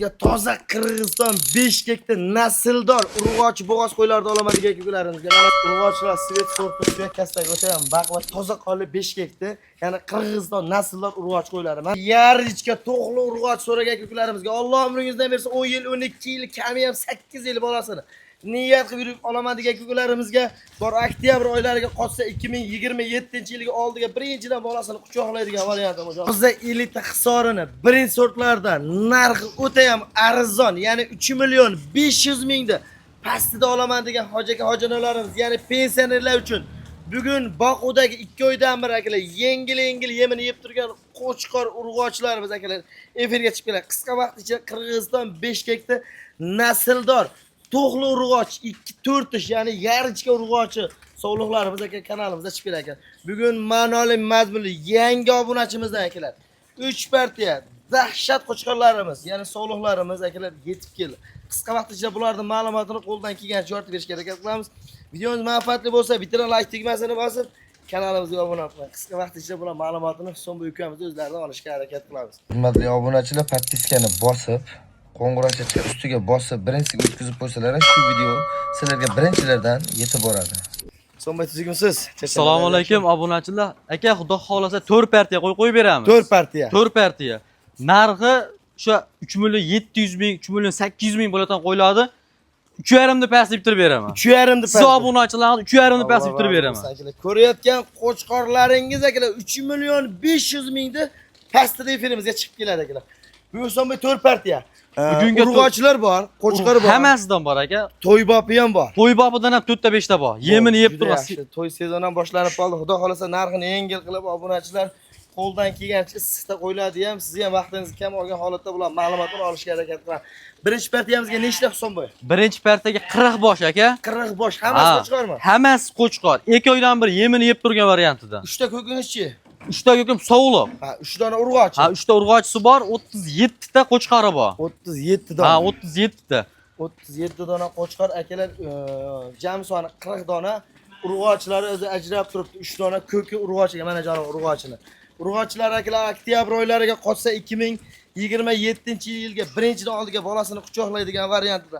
Ya toza Qirg'iziston Bishkekda nasldor urg'ochi bo'g'oz qo'ylarni olaman degan kuklarimizga. Mana urg'ochilar svet sorti suyak kasdagi o'ta ham baquvvat toza qonli Bishkekda, ya'ni Qirg'iziston nasldor urg'ochi qo'ylari. Mana yarichka to'qli urg'och so'ragan kuklarimizga Alloh umringizdan bersa 10 yil, 12 yil, kami ham 8 yil bolasini niyat qilib yurib olaman degan kuklarimizga bor oktyabr oylariga qolsa 2027-yilga oldiga birinchidan bolasini quchoqlaydigan variantim hojam. Bizda elita hisorini birinchi sortlardan narxi o'ta ham arzon, ya'ni 3 million 500 mingda pastida olaman degan hojalarimiz, ya'ni pensionerlar uchun bugun Boqudagi 2 oydan beri akalar yengil yemini yeb turgan qo'chqor urg'ochilarimiz akalar efirga chiqib keladi. Qisqa vaqt ichida Qirg'iziston Bishkekda nasldor to'qli urg'och 2-4 ish, ya'ni yarichka urg'ochi sog'liqlarimiz aka kanalimizda chiqib kelar ekan. Bugun ma'noli mazmunli yangi obunachimizdan akalar 3 partiya dahshat qo'chqorlarimiz, ya'ni sog'liqlarimiz akalar yetib keldi. Qisqa vaqt ichida bularning ma'lumotini qo'ldan kelgancha yoritib berishga harakat qilamiz. Videomiz manfaatli bo'lsa, bitta like tugmasini bosib, kanalimizga obuna bo'ling. Qisqa vaqt ichida bular ma'lumotini So'mboy ukamiz o'zlaridan olishga harakat qilamiz. Hurmatli obunachilar, podpiskani bosib, qo'ng'iroqcha ustiga bosib, birinchisiga o'tkazib qo'ysalar, shu video sizlarga birinchilardan yetib boradi. So'mboy tuzukmisiz? Assalomu alaykum obunachilar. Aka, xudo xolasa 4 partiya qo'yib beramiz. 4 partiya. 4 partiya. Narxi o'sha 3 million 700 ming, 3 million 800 ming bo'ladigan qo'ylarni 3,5 da pastga bitirib beraman. 3,5 da Siz obunachilarni 3,5 da pastga bitirib beraman. Ko'rayotgan qo'chqorlaringiz akalar 3 million 500 mingda pastida efirimizga chiqib keladi akalar. Bu So'mboy 4 partiya. Bugungi urg'ochilar bor, qo'chqor bor. Hammasidan bor aka. To'ybopi ham bor. To'ybopidan ham 4 ta 5 ta bor. Yemini yeb turasiz. To'y sezonidan boshlanib qoldi. Xudo xolasa narxini yengil qilib obunachilar qo'ldan kelgancha issiqda qo'yiladi ham, siz ham vaqtingiz kam olgan holatda bular ma'lumotni olishga harakat qilamiz. Birinchi partiyamizga nechta So'mboy? Birinchi partiyaga 40 bosh aka. 40 bosh. Hammasi qo'chqormi? Hammasi qo'chqor. 2 oydan bir yemini yeb turgan variantida. 3 ta ko'kinchi. 3 ta ko'kim sovuliq. Ha, 3 dona urg'och. Ha, 3 ta urg'ochisi bor, 37 ta qo'chqori bor. 37 dona. Ha, 37 ta. 37 dona qo'chqor akalar, jami soni 40 dona. Urg'ochlari o'zi ajrab turibdi. 3 dona ko'ki urg'ochiga, mana janob urg'ochini. Urg'ochilar akalar oktyabr oylariga qolsa 2027-yilga birinchidan oldiga bolasini quchoqlaydigan variantida.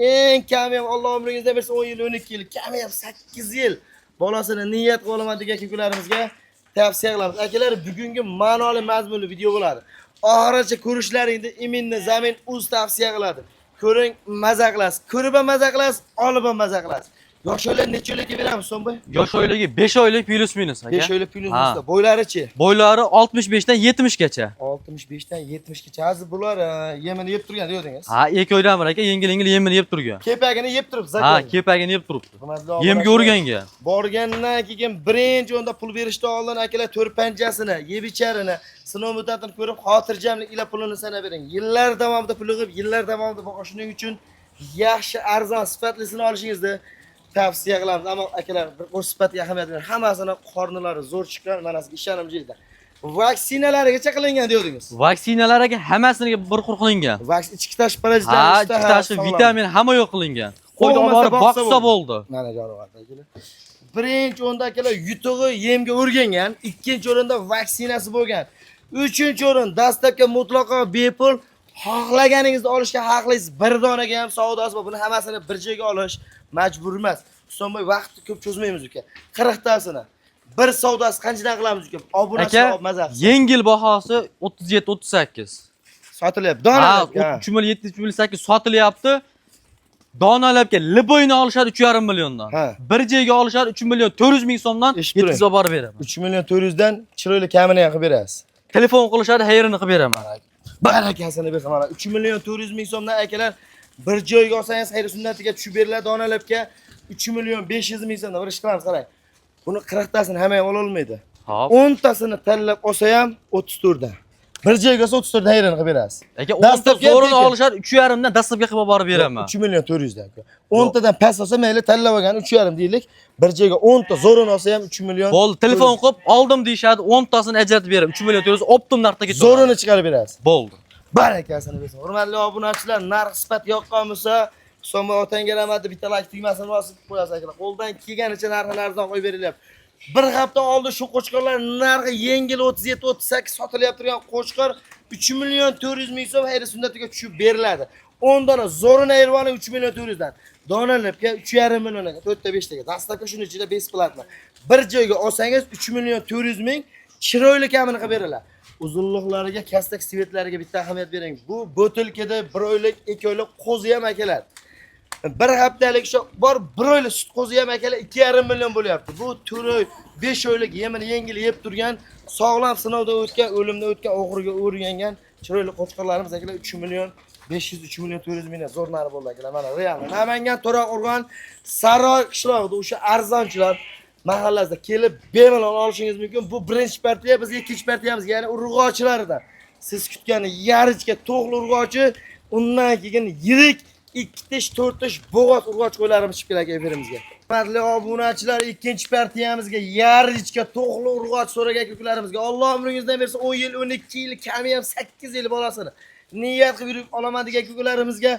Eng kami ham Alloh umringizdan bersa 10 yil, 12 yil, kami ham 8 yil bolasini niyat qilib olaman degan kuklarimizga tavsiya qilamiz. Akalar, bugungi ma'noli mazmunli video bo'ladi. Oxirigacha ko'rishlaringni iminni zamin o'z tavsiya qiladi. Ko'ring, maza qilasiz. Ko'rib ham maza qilasiz, olib ham maza qilasiz. Yosh oylar necha oylikka beramiz So'mboy? Yosh oyligi 5 oylik plus minus aka. 5 oylik plus minus. Bo'ylari-chi? Bo'ylari 65 dan 70 gacha. 65 dan 70 gacha. Hozir bular yemini yeb turgan deyotdingiz. Ha, 2 oydan bir aka, yengil yemini yeb turgan. Kepagini yeb turib, zakon. Ha, kepagini yeb turibdi. Yemga o'rganga. Borgandan keyin birinchi o'nda pul berishdan oldin akalar 4 panjasini, yeb icharini, sinov muddatini ko'rib, xotirjamlik ila pulini sanab bering. Yillar davomida pul yig'ib, yillar davomida boqish shuning uchun yaxshi, arzon, sifatlisini olishingizni tavsiya qilamiz. Ammo akalar, bir qo'sh sifatga ahamiyat bering. Hammasini qornilari zo'r chiqqan, manasiga ishonimlidir. Vaksinalarigacha qilingan deyordingiz. Vaksinalarga hammasiga bir qur qilingan. Vaks ichki tashqi parazitlar, ha, ichki tashqi vitamin hamma yo'q qilingan. Qo'yda borib boqsa bo'ldi. Mana jonivorlar akalar. Birinchi o'rinda akalar yutug'i yemga o'rgangan, ikkinchi o'rinda vaksinasi bo'lgan. Uchinchi o'rin dastlabki mutlaqo bepul, xohlaganingizni olishga haqlisiz. Bir donaga ham savdosi bor. Buni hammasini bir joyga olish majbur emas. So'mboy vaqtni ko'p cho'zmaymiz uka. 40 tasini bir savdosi qanchadan qilamiz uka? Obunachilar mazasi. Yengil bahosi 37-38. Sotilyapti. Donalab. 3 million 708 sotilyapti. Donalabga liboyni olishadi 3,5 milliondan. Bir joyga olishadi 3 million 400 ming so'mdan yetkazib borib beraman. 3 million 400 dan chiroyli kamini qilib berasiz. Telefon qilishadi, hayrini qilib beraman. Barakasini bersa mana 3 million 400 ming so'mdan akalar bir joyga olsangiz xayr sunnatiga tushib beriladi. Donalabga 3 million 500 ming so'mdan bir ish qilamiz, qarang. Buni 40 tasini hamma ham ola olmaydi. 10 tasini tanlab olsa ham 34 dan. Bir joyga olsa 34 dan hayrini qilib berasiz. Aka 10 ta zo'rini olishadi 3,5 dan dastlabga qilib borib beraman. 3 million 400 dan. 10 tadan past olsa mayli tanlab olgan 3,5 deylik. Bir joyga 10 ta zo'rini olsa ham 3 million. Bo'ldi, telefon qilib oldim deyshadi, 10 tasini ajratib beraman. 3 million 400 optim narxda ketadi. Zo'rini chiqarib berasiz. Bo'ldi. Barakasini bersin. Hurmatli obunachilar, narx sifat yoqqan bo'lsa, So'mboy otanga rahmat, bitta like tugmasini bosib qo'yasiz akalar. Qo'ldan kelganicha narxini arzon qo'yib berilyapti. Bir hafta oldi shu qo'chqorlar narxi yengil 37-38 sotilyapti turgan qo'chqor 3 million 400 ming so'm xayri sunnatiga tushib beriladi. 10 dona zo'rin ayrvoni 3 million 400 dan. Donalabga 3,5 millionga 4 ta 5 taga. Dastlabki shuning ichida besplatno. Bir joyga olsangiz 3 million 400 ming chiroyli kamini qilib beriladi. Uzunliklariga, kastak svetlariga bitta ahamiyat bering. Bu botilkada 1 oylik, 2 oylik qo'zi ham akalar. Bir haftalik shu bor 1 oylik sut qo'zi ham akalar 2,5 million bo'lyapti. Bu 4 oy, 5 oylik yemini yengil yeb turgan, sog'lom sinovdan o'tgan, o'limdan o'tgan, o'g'riga o'rgangan chiroyli qo'chqorlarimiz akalar 3 million 500 3 million 400 ming zo'r nari bo'ldi akalar. Mana real. Namangan To'raqo'rg'on Saroy qishlog'ida o'sha arzonchilar mahallasida kelib bemalol olishingiz mumkin. Bu birinchi partiya, bizga ikkinchi partiyamiz, ya'ni urg'ochilaridan. Siz kutgan yarichga to'g'li urg'ochi, undan keyin yirik 2 tish 4 tish bo'g'ot urg'och qo'ylarimiz chiqib keladi efirimizga. Hurmatli obunachilar, ikkinchi partiyamizga yarichga to'g'li urg'och so'ragan ko'klarimizga Alloh umringizdan bersa 10 yil, 12 yil, kami ham 8 yil bolasini niyat qilib yurib olaman degan ko'klarimizga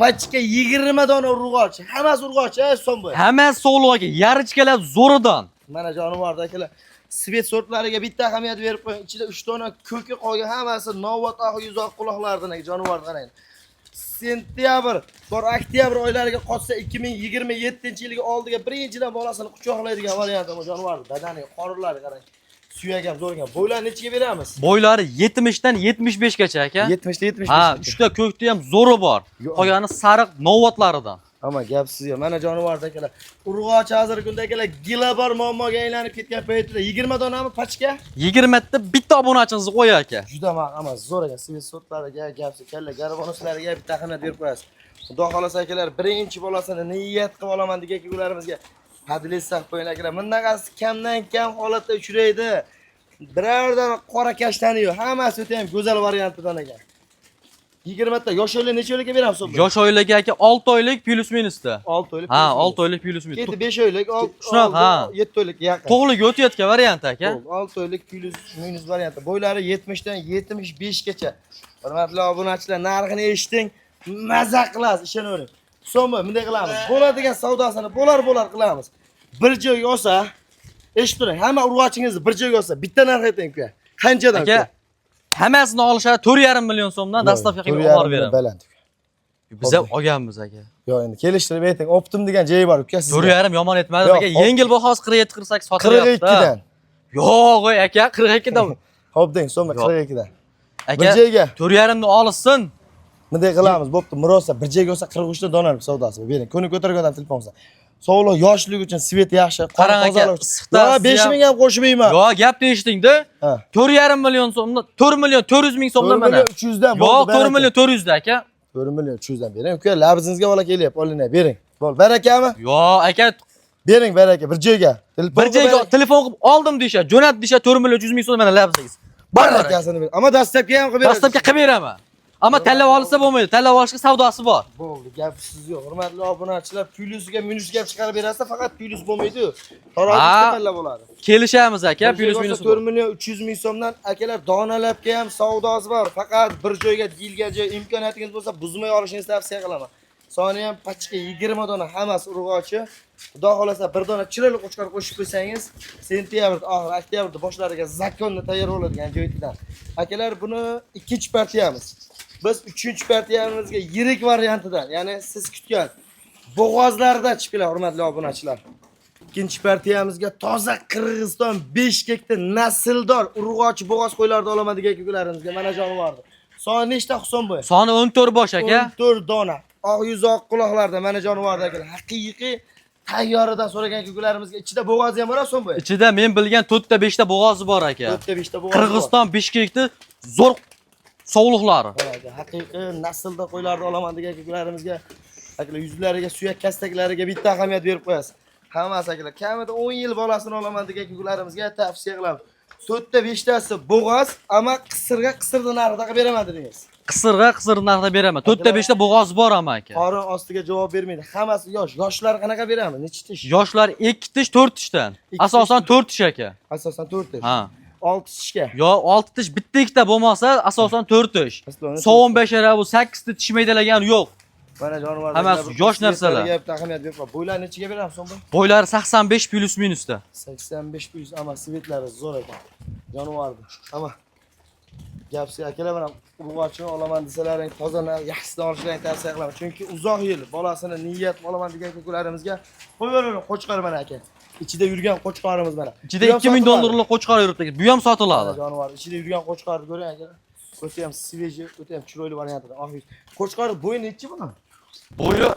pachka 20 dona urg'och. Hammasi urg'och, so'm bu. Hammasi sog'liq aka, yarichkalar zo'ridan. Mana jonivorda akalar. Svet sortlariga bitta ahamiyat berib qo'ying. Ichida 3 dona ko'ki qolgan, hammasi novvat oq yuzoq quloqlardan jonivorni qarang. Sentyabr, bor oktyabr oylariga qolsa 2027-yilga oldiga birinchidan bolasini quchoqlaydigan varianti bu jonivorni. Badani, qorinlari qarang. Suyak ham zo'r ekan. Bo'ylarni nechiga beramiz? Bo'ylari 70 dan 75 gacha aka. 70 dan 75. Ha, uchta ko'kda ham zo'ri bor. Qolgani sariq novvatlaridan. Ama gap sizga. Mana jonivorda akalar. Urg'och hozirgi kunda akalar gila bor muammoga aylanib ketgan paytida 20 donami pachka? 20 ta bitta obunachingizni qo'y aka. Juda ama zo'r ekan. Svet sortlariga, gapsi, kalla garbonuslariga bitta ahamiyat berib qo'yasiz. Xudo xolasa akalar, birinchi bolasini niyat qilib olaman degan kuylarimizga hadlisaq qo'ying akalar. Bundaqasi kamdan kam holatda uchraydi. Birordan qora kashtani yo'q. Hammasi o'ta ham go'zal variantidan ekan. 20 ta yosh oylik necha oylikka beramiz so'm? Yosh oylik aka 6 oylik plus minusda. 6 oylik. Ha, 6 oylik plus minus. Endi 5 oylik, 7 oylik yaqin. To'g'liga o'tayotgan variant aka. 6 oylik plus minus varianti. Bo'ylari 70 dan 75 gacha. Hurmatli obunachilar, narxini eshiting, maza qilasiz, ishonavering. So'mmi, bunday qilamiz. Bo'ladigan savdosini bo'lar qilamiz. Bir joyga olsa, eshitib turing, hamma urg'ochingizni bir joyga olsa, bitta narx ayting-ku. Qanchadan? Aka, hammasini olishadi 4,5 million so'mdan dastavka qilib olib beraman. Biz ham olganmiz aka. Yo'q, endi kelishtirib ayting. Optim degan joyi bor uka sizga. 4,5 yomon etmadi aka. Yengil bahosi 47-48 sotilyapti. 42 dan. Yo'q, aka 42 dan. Xo'p deng, so'mmi 42 dan. Aka, Bir joyga 4,5 dan olsin. bunday qilamiz. Bo'pti, murosa bir joyga olsa 43 ta donalik savdosi bering. Kuni ko'targan odam telefon olsa. Sog'liq, yoshlik uchun svet yaxshi, Qarang aka, yo 5 ming ham qo'shmayman. Yo'q, gapni eshiting-da. 4,5 million so'mdan, 4 million 400 ming so'mdan mana. 4 million 300 dan Yo'q, 4 million 400 da aka. 4 million 300 dan bering. Uka, labizingizga bola kelyapti, olinay, bering. Bo'l, barakami? Yo'q, aka, Bering baraka, bir joyga. bir joyga telefon qilib oldim deyshadi, jo'nat deyshadi 4 million 100 ming so'm mana labzingiz. Barakasini bering. Ammo dastlabki ham qilib berasiz. Dastlabki qilib beraman. Ammo tanlab olsa bo'lmaydi. Tanlab olishga savdosi bor. Bo'ldi, gapsiz yo'q. Hurmatli obunachilar, plyusiga minus gap chiqarib berasiz, faqat plyus bo'lmaydi-ku. Taroziga tanlab bo'ladi. Kelishamiz aka, plyus minus 4 million 300 ming so'mdan akalar donalabga ham savdosi bor. Faqat bir joyga dilgacha imkoniyatingiz bo'lsa, buzmay olishingizni tavsiya qilaman. Soni ham pachka 20 dona, hammasi urg'ochi. Xudo xolasa bir dona chiroyli qo'chqor qo'shib qo'ysangiz, sentyabr, oxir oktyabrda boshlariga zakonni tayyor bo'ladigan joydan. Akalar, buni ikkinchi partiyamiz. Biz 3-partiyamizga yirik variantidan, ya'ni siz kutgan bo'g'ozlardan chiqib keladi, hurmatli obunachilar. Ikkinchi partiyamizga toza Qirg'iziston 5 gektar nasldor urg'ochi bo'g'oz qo'ylarda olaman degan ko'klarimizga mana jonivordi. Soni nechta Huson bo'y? Soni 14 bosh aka. 14 dona. Oq yuzoq quloqlarda mana jonivorda akalar. Haqiqiy tayyoridan so'ragan ko'klarimizga ichida bo'g'oz ham bor, Huson bo'y. Ichida men bilgan 4 ta 5 ta bo'g'ozi bor aka. 4 ta 5 ta bo'g'oz. Qirg'iziston Bishkekda zo'r sovliqlari. Haqiqiy naslda qo'ylarda olaman degan ko'klarimizga akalar yuzlariga, suyak kastaklariga bitta ahamiyat berib qo'yasiz. Hammasi akalar, kamida 10 yil bolasini olaman degan ko'klarimizga tavsiya qilaman. 4 ta 5 tasi bo'g'oz, ammo qisirda narxda qilib beraman dedingiz. Qisir narxda beraman. 4 ta 5 ta bo'g'oz bor ama aka. Qorin ostiga javob bermaydi. Hammasi yosh. Yoshlar qanaqa beramiz? Necha tish? Yoshlar 2 tish, 4 tishdan. Asosan 4 tish aka. Asosan 4 tish. Ha. 6 tishga. Yo, 6 tish bitta ikkita bo'lmasa, asosan 4 tish. Son 5 ara bu 8 ta tish maydalagan yo'q. Mana jonivor. Hammasi yosh narsalar. Ahamiyat berib, bo'ylar nechiga beramiz so'm? Boylari 85 plus minusda. 85 plus ama sivetlari zo'r ekan. Jonivordi. Ama gapsiz akalar mana urg'ochini olaman desalaring, tozani yaxshidan olishlarini tavsiya qilaman. Chunki uzoq yil bolasini niyat olaman degan ko'kularimizga qo'yaveraman qo'chqor mana aka. Ichida yurgan qo'chqorimiz mana. Ichida 2000 dollarlik qo'chqor yuribdi. Bu ham sotiladi. Jonivor ichida yurgan qo'chqorni ko'ring aka. O'ta ham sveji, o'ta ham chiroyli variantida. Qo'chqor bo'yi nechi buni? Bo'yi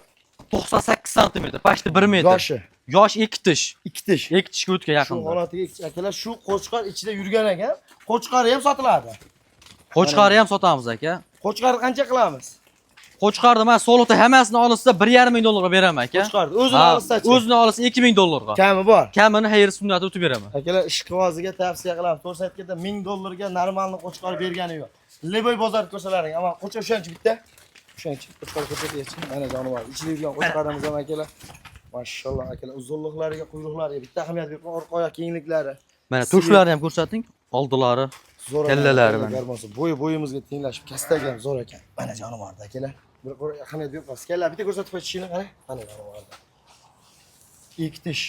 98 sm, pashti 1 metr. Yoshi. Yosh 2 tish. 2 tish. 2 tish o'tga Shu yaqin. holatiga akalar shu qo'chqor ichida yurgan ekan. Qo'chqori ham sotiladi. Qo'chqorni ham sotamiz aka. Qo'chqorni qancha qilamiz? Qo'chqorni men soliqda hammasini olsa 1,5 ming dollarga beraman aka. Qo'chqorni o'zini olsa-chi? O'zini olsa 2000 dollarga. Kami bor. Kamini xayr sunnati o'tib beraman. Akalar ishqiboziga tavsiya qilaman. To'g'risi aytganda 1000 dollarga normalni qo'chqor bergani yo'q. Leboy bozor ko'rsalaring, ammo qo'cha o'shancha bitta. O'shancha qo'chqor ko'rsataychi. Mana jonivor. Ichida yurgan qo'chqorimiz ham akalar. Mashalloh akalar, uzunliklariga, quyruqlariga bitta ahamiyat berib, orqa oyoq kengliklari. Mana turshlarni ham ko'rsating. Oldilari, zo'r kallalari mana. Bo'yimizga tenglashib, kasdagi ham zo'r ekan. Mana jonivorda akalar. Bir ahamiyat berib qo'yasiz. Kellar bitta ko'rsatib qo'yishini qarang. Mana jonivorda. Ikki tish.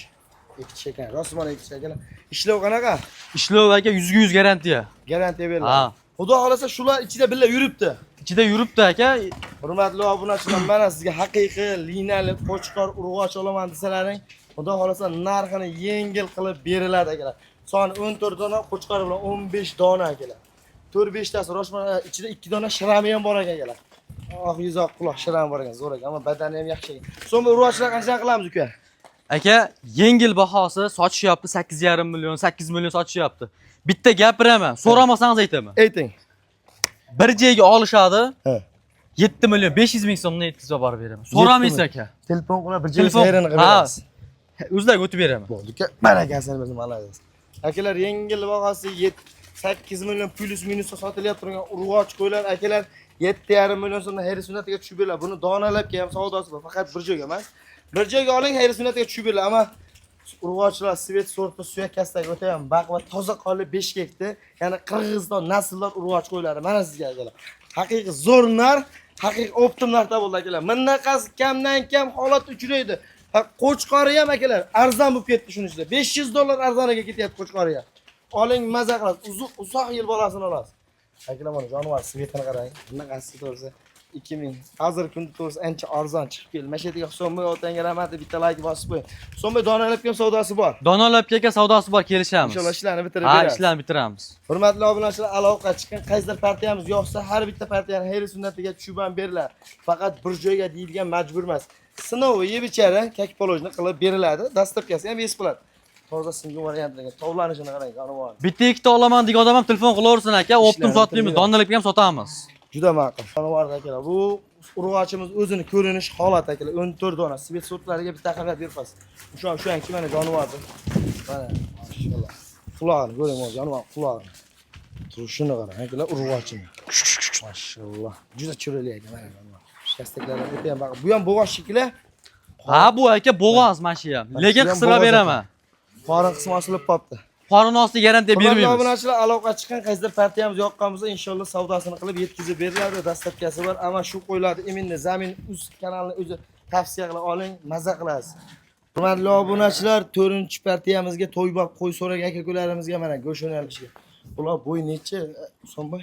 Ikki tish ekan. Rostman ikki tish akalar. Ishlov qanaqa? Ishlov aka 100% garantiya. Garantiya beriladi. Ha. Xudo xolasa shular ichida birga yuribdi. Ichida yuribdi aka. Hurmatli obunachilar, mana sizga haqiqiy liniyali qo'chqor urg'och olaman desalaring, xudo xolasa narxini yengil qilib beriladi akalar. Soni 14 dona, qo'chqor bilan 15 dona akalar. 4-5 tasi roshman ichida 2 dona shirami ham bor ekan akalar. Oq yuzoq quloq shirami bor ekan, zo'r ekan, ammo badani ham yaxshi ekan. So'nggi urg'ochlar qancha qilamiz uka? Aka, yengil bahosi sotishyapti 8,5 million, 8 million sotishyapti. Bitta gapiraman, so'ramasangiz aytaman. Ayting. Bir joyga olishadi. Ha. 7 million 500 ming so'mni yetkazib borib beraman. So'ramaysiz aka. Telefon qilib bir joyga sayrini qilib berasiz. O'zlariga o'tib beraman. Bo'ldi uka. Barakasini bersin, malades. Akalar yengil bahosi 8 million plus minusga sotilayotgan turgan urg'och qo'ylar akalar 7,5 million so'mdan xayr sunnatiga tushib beriladi. Buni donalabga ham savdosi bor, faqat bir joyga emas. Bir joyga oling, xayr sunnatiga tushib beriladi, ammo urg'ochlar svet sorti suyak kasdagi o'ta ham baquvvat toza qonli beshkekdi. Ya'ni Qirg'iziston nasldor urg'och qo'ylari mana sizga akalar. Haqiqiy zo'r narx, haqiqiy optim narxda bo'ldi akalar. Bunaqasi kamdan kam holat uchraydi. Qo'chqori ham akalar arzon bo'lib ketdi shuning ichida. 500 dollar arzoniga ketyapti qo'chqori ham. Oling, maza qilasiz. Uzoq yil bolasini olasiz. Akalar mana jonivor svetini qarang. Bunaqasi to'g'risi 2000. Hozir kunda to'g'risi ancha arzon chiqib keldi. Mashatiga So'mbay otanga rahmat, bitta like bosib qo'ying. So'mbay donalabga ham savdosi bor. Donalabga aka savdosi bor, kelishamiz. Inshaalloh ishlarni bitirib Ha, beramiz. ishlarni bitiramiz. Hurmatli obunachilar, aloqa chiqqan qaysidir partiyamiz yo'qsa, har bitta partiyani xayr sunnatiga tushib ham beriladi. Faqat bir joyga deyilgan majbur emas. Sinov yeb ichari kakpolojni qilib beriladi. Dasturkasi ham besplat. Toza singan variantlarga tovlanishini qarang, jonivor. Bitta ikkita olaman degan odam ham telefon qilaversin aka, optim sotmaymiz, donalabga ham sotamiz. Juda ma'qul. Jonivor akalar, bu urg'ochimiz o'zini ko'rinish holati akalar 14 dona svet sortlariga bitta ahamiyat berib qo'yasiz. O'shanki mana jonivordi. Mana mashallah. Qulog'ini ko'ring, jonivor qulog'ini. Turishini qarang akalar, urg'ochini. Mashallah. Juda chiroyli ekan mana jonivor. Kastaklarni o'ta ham baqib. Bu ham bo'g'oz shekilli. Ha, bu aka bo'g'oz mana shu ham. Lekin qistirab beraman. Qorin qismi osilib qolibdi. Qorin osti garantiya bermaymiz. Obunachilar aloqa chiqqan qaysidir partiyamiz yoqqan bo'lsa, inshaalloh savdosini qilib yetkazib beriladi. Dastlabkasi bor, ammo shu qo'ylarni iminni zamin uz kanalini o'zi tavsiya qila oling, maza qilasiz. Hurmatli obunachilar, 4-partiyamizga to'ybab qo'y so'ragan aka-ukalarimizga mana go'sht yo'nalishiga. Ular bo'y necha, So'mbay?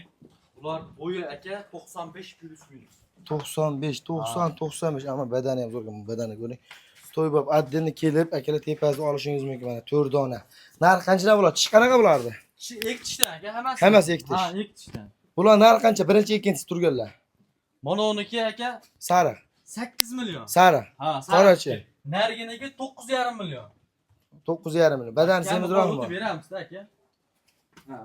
Ular bo'yi aka 95 plus minus. 95, 90, 95, ammo badani ham zo'r, badani ko'ring. To'ybab addini kelib, akalar tepasini olishingiz mumkin mana 4 dona. Narx qanchadan bo'ladi? Tish qanaqa bo'lardi? Tishi ikki tishdan aka, hammasi. Hammasi ikki tish. Ha, ikki tishdan. Bular narx qancha? Birinchi, ikkinchisi turganlar. Mana uniki aka Sariq. 8 million. Sariq. Ha, Qorachi. Nariginiga 9,5 million. 9,5 million. Badani semizroqmi? Beramiz aka. Ha.